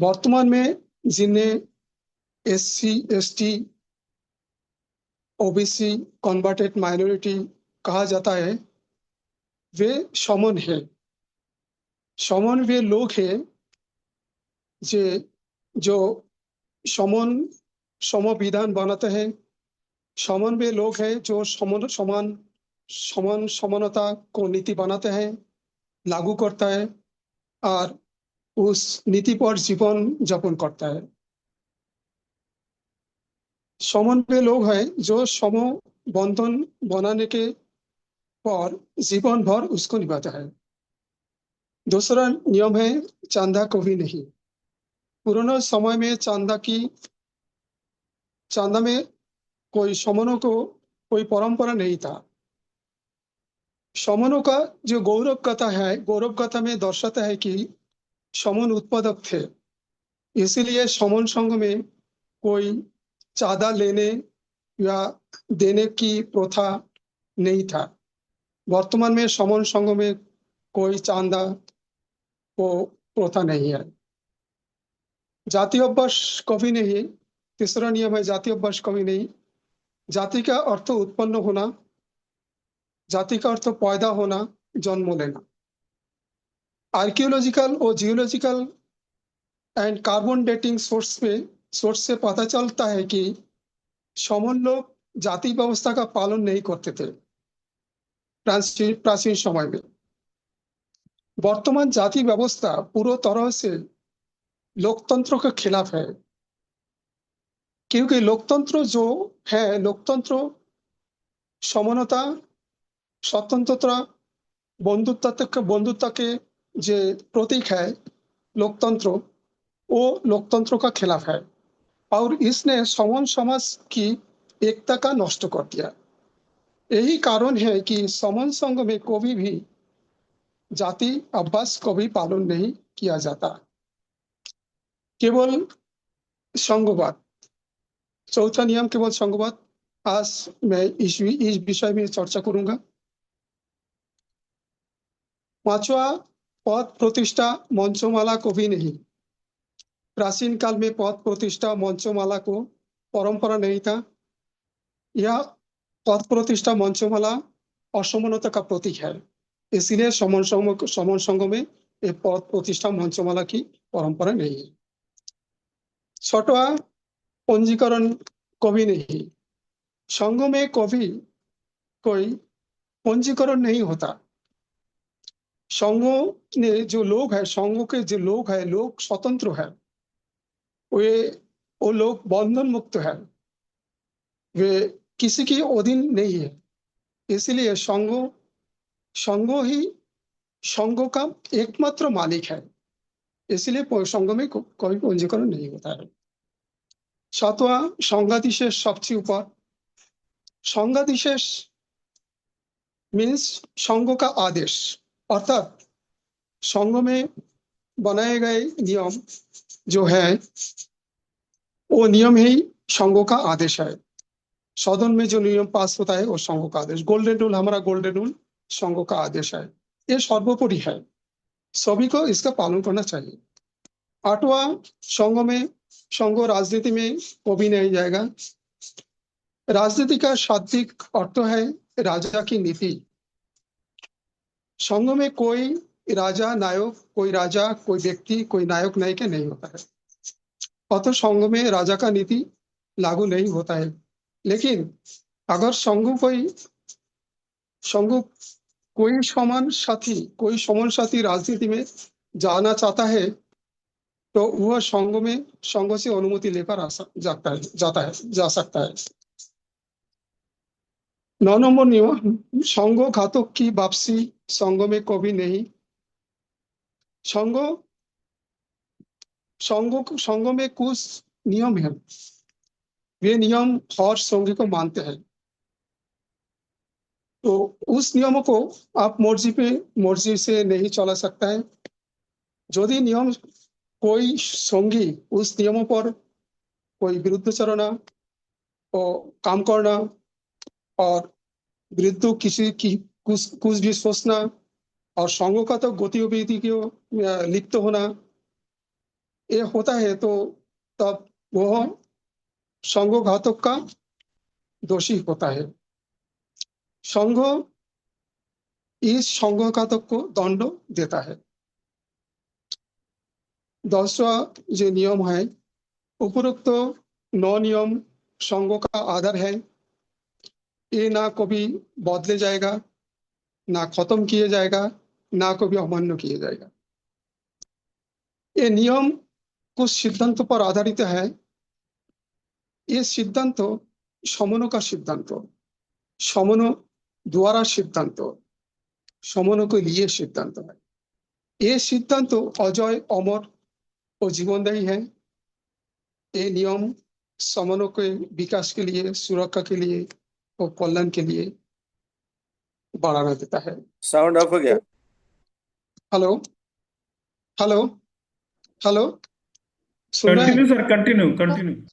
वर्तमान में जिन्हें SC, ST, OBC, converted minority कहा जाता है, वे समन है। समन वे लोग हैं जे जो समन संविधान बनाते हैं। समन वे लोग हैं जो समानता को नीति बनाते हैं, लागू करता है और उस नीति पर जीवन यापन करता है। समन वे लोग हैं जो सम बंधन बनाने के पर जीवन भर उसको निभाता है। दूसरा नियम है चांदा कभी नहीं। पुराने समय में चांदा में कोई समनों को कोई परंपरा नहीं था। समनों का जो गौरव कथा में दर्शाता है कि समन उत्पादक थे, इसीलिए समन संघ में कोई चांदा लेने या देने की प्रथा नहीं था। वर्तमान में समन संघ में कोई चांदा को प्रथा नहीं है। जाति अभ्यास कभी नहीं। तीसरा नियम है जाति अभ्यास कभी नहीं। जाति का अर्थ उत्पन्न होना, जाति का अर्थ पैदा होना, जन्म लेना। आर्कियोलॉजिकल और geological and carbon dating source से पता चलता है कि समन लोग जाति व्यवस्था का पालन नहीं करते थे प्राचीन समय में। वर्तमान जाति व्यवस्था पूरी तरह से लोकतंत्र के खिलाफ है, क्योंकि लोकतंत्र जो है, लोकतंत्र समानता, स्वतंत्रता, बंधुत्व के जो प्रतीक है लोकतंत्र, वो लोकतंत्र का खिलाफ है और इसने समान समाज की एकता का नष्ट कर दिया। यही कारण है कि समान संघ में कभी भी जाति अभ्यास कभी पालन नहीं किया जाता, केवल संघवाद। चौथा नियम केवल संघवाद। आज मैं इस विषय में चर्चा करूंगा। पांचवा, पद प्रतिष्ठा मंचमाला को भी नहीं। प्राचीन काल में पद प्रतिष्ठा मंचमाला को परंपरा नहीं था। यह पद प्रतिष्ठा मंचमाला असमानता का प्रतीक है, इसलिए समन संघ में ये पद प्रतिष्ठा मंचमाला की परंपरा नहीं है। छठवा, पंजीकरण कभी नहीं। संघ में कभी कोई पंजीकरण नहीं होता। संघों ने जो लोग है, संघों के जो लोग है, लोग स्वतंत्र है। वो लोग बंधन मुक्त है, वे किसी की अधीन नहीं है। इसलिए संघों ही संघों का एकमात्र मालिक है, इसलिए संघ में कोई पंजीकरण नहीं होता है। सातवां, संघाधिशेष सबसे ऊपर। संघाधिशेष मीन्स संघ का आदेश, अर्थात संघ में बनाए गए नियम जो है, वो नियम ही संघ का आदेश है। सदन में जो नियम पास होता है वो संघ का आदेश। गोल्डन रूल, हमारा गोल्डन रूल संघ का आदेश है, ये सर्वोपरि है, सभी को इसका पालन करना चाहिए। आठवां, संघ राजनीति में कभी नहीं जाएगा। राजनीति का शाब्दिक अर्थ है राजा की नीति। संघ में कोई राजा नायक, कोई राजा, कोई व्यक्ति, कोई नायक नायिका नहीं होता है, अतः संघ में राजा का नीति लागू नहीं होता है। लेकिन अगर संघ कोई समान साथी राजनीति में जाना चाहता है तो वह संघ से अनुमति लेकर जा सकता है। 9 नंबर नियम, संघ घातक की वापसी संघ में कभी नहीं। संघ में कुछ नियम है, वे नियम हर संघ को मानते हैं, तो उस नियमों को आप मर्जी से नहीं चला सकता है। यदि नियम कोई संघी उस नियमों पर कोई विरुद्ध चलना और काम करना और विरुद्ध किसी की कुछ भी सोचना और संघ का तो गतिविधि को लिप्त होना, ये होता है तो तब वो संघ घातक का दोषी होता है। संघ इस संघ घातक को दंड देता है। 10वां जो नियम है, उपरोक्त 9 नियम संघ का आधार है। ये ना कभी बदले जाएगा, ना खत्म किया जाएगा, ना कभी अमान्य किया जाएगा। ये नियम कुछ सिद्धांतों पर आधारित है। ये सिद्धांत समन्वय का सिद्धांत, समन्वय द्वारा सिद्धांत, समन्वय के लिए सिद्धांत है। ये सिद्धांत अजय, अमर और जीवनदायी है। ये नियम समन्वय के विकास के लिए, सुरक्षा के लिए और कल्याण के लिए बढ़ावा देता है। साउंड ऑफ हो गया। हेलो हेलो हेलो, सुन रहे हैं? Continue sir, continue continue.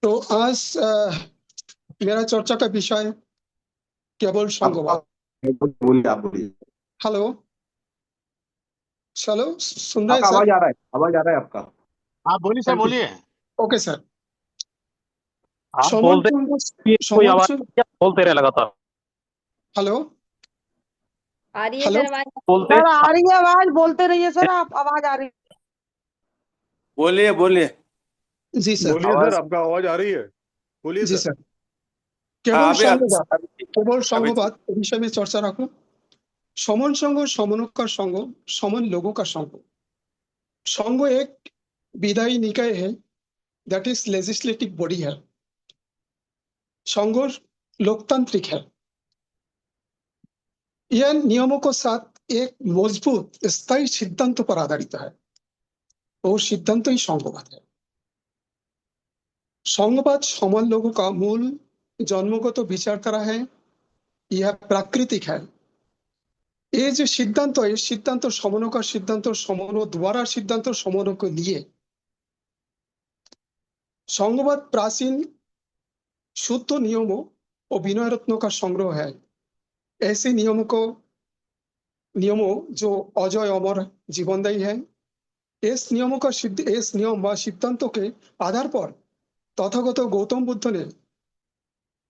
तो आज मेरा चर्चा का विषय केवल संघवाद। बोलिए, आप बोलिए। हेलो चलो, सुन रहे हैं आपका सर? आवाज आ रहा है, आवाज आ रहा है आपका। आप बोलिए सर, बोलिए। Okay sir. आप समन बोलते संघ, कोई समन आवाज संघ। क्या बोलते रहे लगातार। हेलो आ रही है हेलो, सर आवाज? बोलते सर आ रही है आवाज, बोलते रहिए सर, आप आवाज आ रही है। बोलिए बोलिए। जी सर। बोलिए आवाज- सर, आपका आवाज आ रही है, बोलिए जी सर। सर। केवल संघवाद, केवल अभी- संघवाद विषय में चर्चा रखो। समन संघ, समन्वय का संघ, समन लोगों का संघ। संघ एक विधायी निकाय है, दैट इज लेजिस्लेटिव बॉडी है। संघ लोकतांत्रिक है। यह नियमों के साथ एक मजबूत स्थायी सिद्धांत पर आधारित है और सिद्धांत ही संघवाद है। संघवाद समान लोगों का मूल जन्मगत विचारधारा है। यह प्राकृतिक है। ये जो सिद्धांत है, सिद्धांत समन्वय का सिद्धांत, समन्वय द्वारा सिद्धांत, समन्वय को लिए संघवाद प्राचीन शुद्ध नियमों और विनय रत्नों का संग्रह है। ऐसे नियमों जो अजय, अमर, जीवनदायी है। इस नियम व सिद्धांतों के आधार पर तथागत गौतम बुद्ध ने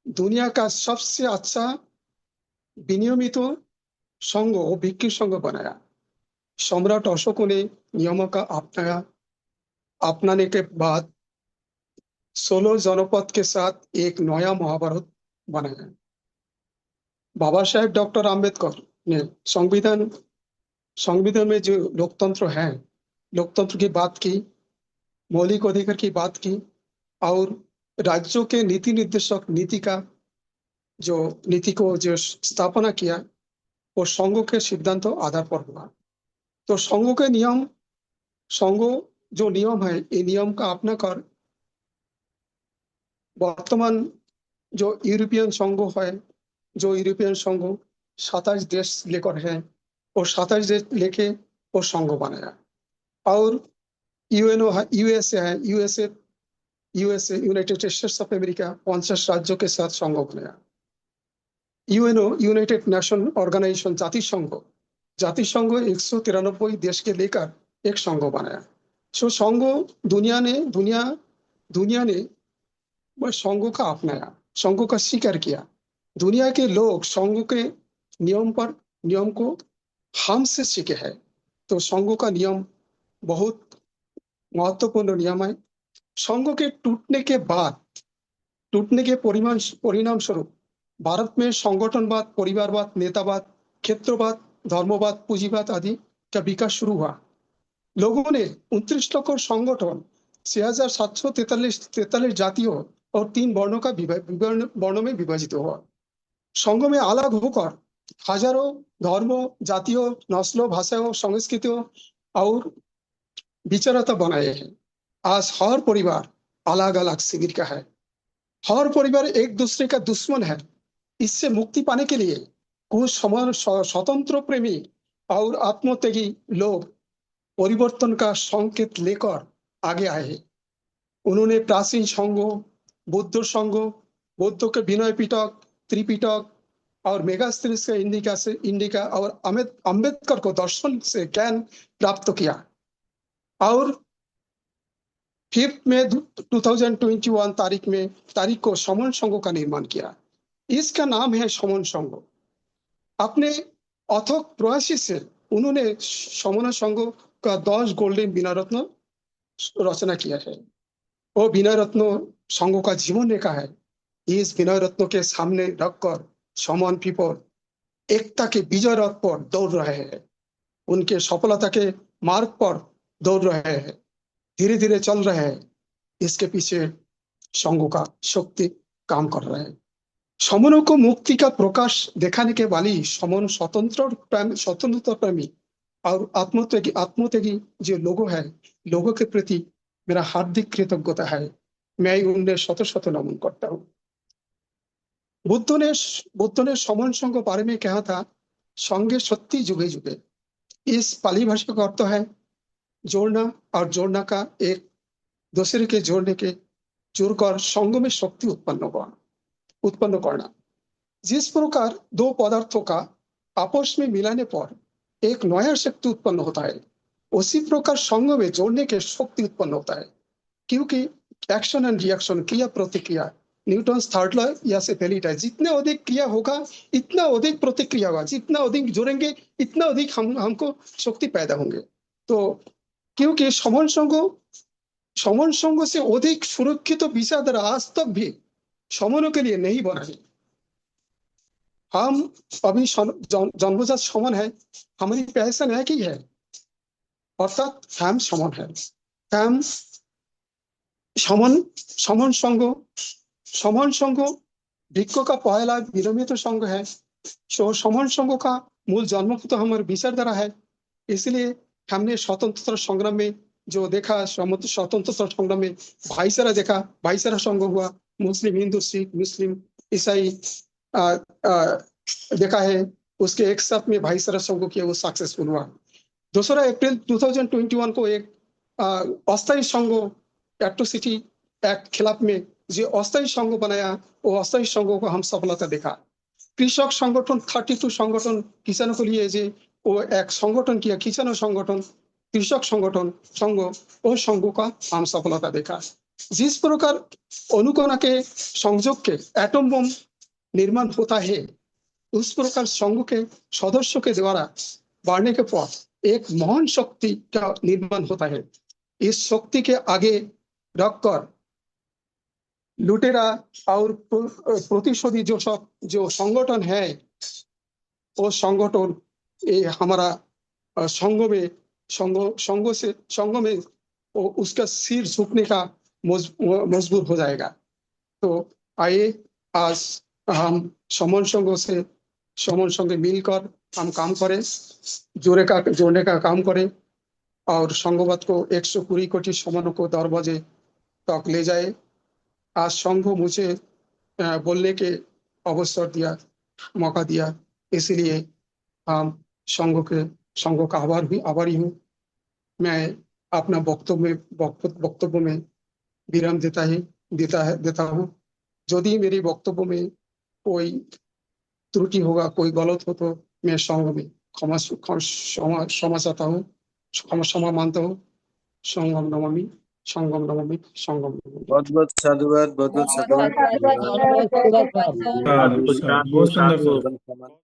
दुनिया का सबसे अच्छा विनियमित संघ और भिक्षु संघ बनाया। सम्राट अशोक ने नियमों का अपनाने के बाद 16 जनपद के साथ एक नया महाभारत बनाया। बाबा साहेब डॉक्टर आम्बेडकर ने संविधान में जो लोकतंत्र है, लोकतंत्र की बात की, मौलिक अधिकार की बात की और राज्यों के नीति निर्देशक नीति को जो स्थापना किया वो संघों के सिद्धांतों आधार पर हुआ। तो संघों के नियम, संघों जो नियम है, ये नियम का अपना कर वर्तमान जो यूरोपियन संघ है, जो यूरोपियन संघ 27 देश लेकर है और 27 देश लेके वो संघ बनाया। और यूएनओ है, यूएसए है, USA United states of America 50 राज्यों के साथ संघ बनाया। यूएनओ, यूनाइटेड नेशन ऑर्गेनाइजेशन, जातिसंघ 193 देश के लेकर एक संघ बनाया। सो संघ दुनिया ने वह संघों का अपनाया, संघों का स्वीकार किया। दुनिया के लोग संघों के नियम को हमसे सीखे हैं। तो संघों का नियम बहुत महत्वपूर्ण नियम है। संघों के टूटने के परिणाम स्वरूप भारत में संगठनवाद, परिवारवाद, नेतावाद, क्षेत्रवाद, धर्मवाद, पूंजीवाद आदि का विकास शुरू हुआ। लोगों ने 29 लाख संगठन, 6,743 जातियों और 3 वर्णों में विभाजित हुआ। संघों में अलग होकर हजारों धर्मों, जातियों, नस्लों, भाषाओं, संस्कृतियों और विचारता बनाए हैं। आज हर परिवार अलग अलग शिविर का है। हर परिवार एक दूसरे का दुश्मन है। इससे मुक्ति पाने के लिए कुछ स्वतंत्र प्रेमी और आत्मत्यागी लोग परिवर्तन का संकेत लेकर आगे आए। उन्होंने प्राचीन संघों, बुद्ध के विनय पिटक, त्रिपिटक और मेगास्थनीज इंडिका और अम्बेडकर को दर्शन से ज्ञान प्राप्त किया। और 5 मई 2021 तारीख को समन संघ का निर्माण किया। इसका नाम है समन संघ। अपने अथक प्रयास से उन्होंने समन संघ का 10 गोल्डन बिना रत्न रचना किया है। वो बिना रत्न संघ का जीवन रेखा है। इस बिना रत्नों के सामने रखकर समन पीपल एकता के विजय रथ पर दौड़ रहे हैं, उनके सफलता के मार्ग पर दौड़ रहे हैं, धीरे धीरे चल रहे हैं। इसके पीछे संघ का शक्ति काम कर रहा है। समनों को मुक्ति का प्रकाश दिखाने के वाली समन स्वतंत्रता प्रेमी और आत्मत्यागी जो लोगों है, लोगों के प्रति मेरा हार्दिक कृतज्ञता है। मैं उन्हें शत शत नमन करता हूँ। बुद्ध ने समन संघ के बारे में कहा था, संघे शक्ति जुगे जुगे। इस पाली भाषा का अर्थ है जोड़ना, और जोड़ना का एक दूसरे के जोड़ने के जुड़कर संघ में शक्ति उत्पन्न करना। जिस प्रकार दो पदार्थों का आपस में मिलाने पर एक नया शक्ति उत्पन्न होता है, उसी प्रकार संघ में जोड़ने के शक्ति उत्पन्न होता है। क्योंकि एक्शन एंड रिएक्शन, क्रिया प्रतिक्रिया, न्यूटन थर्ड लॉ या से पहली है, जितना अधिक क्रिया होगा इतना अधिक प्रतिक्रिया होगा, जितना अधिक जोड़ेंगे इतना अधिक हमको शक्ति पैदा होंगे। तो क्योंकि समन संघ से अधिक सुरक्षित विचारधारा आज तक भी समनों के लिए नहीं बना है। हम अभी जन्मजात समन है, हमारी पहचान एक ही है, अर्थात हम समन है। हम समन संघ वृक्ष का पहला विरमित संघ है। समन संघ का मूल जन्मभूत हमारे विचारधारा है। इसलिए हमने स्वतंत्रता संग्राम में जो देखा, स्वतंत्रता संग्राम में भाईचारा देखा, भाईचारा संघ हुआ। मुस्लिम, हिंदू, सिख, मुस्लिम, ईसाई देखा है, उसके एक साथ में भाईचारा संघ किया, वो सक्सेसफुल हुआ। 2 अप्रैल 2021 को एक अस्थायी संघ एट्रोसिटी एक्ट खिलाफ में जो अस्थायी संघ बनाया, वो अस्थायी संघों को हम सफलता देखा। कृषक संगठन 32 संगठन किसानों के लिए जो वो एक संगठन किया, किसानों संगठन, कृषक संगठन संघ, वो संघों का हम सफलता देखा। जिस प्रकार अनुकणा के संयोग के एटम बम निर्माण होता है, उस प्रकार संघ के सदस्यों के द्वारा बढ़ने के पथ एक महान शक्ति का निर्माण होता है। इस शक्ति के आगे रखकर लुटेरा और प्रतिशोधी जो संगठन है, वो संगठन ये हमारा संघ में उसका सिर झुकने का मजबूर हो जाएगा। तो आइए आज हम समन संघ मिलकर हम काम करें, जोड़ने का काम करें और संघवाद को 120 कोटि समनों को दरवाजे तक ले जाए। आज संघ मुझे बोलने के अवसर दिया, मौका दिया, इसलिए हम संघ का आभारी हूँ। मैं अपना वक्तव्य में विराम देता हूँ। यदि मेरी वक्तव्य में कोई त्रुटि होगा, कोई गलत हो, तो मैं संघ में क्षमा चाहता हूँ, क्षमा मानता हूँ। संगम नवमी, संगम नवमी, संगम नवमी। बहुत बहुत साधुवाद, बहुत बहुत साधुवाद। बहुत साधुवाद। बहुत सुंदर सर। साधु।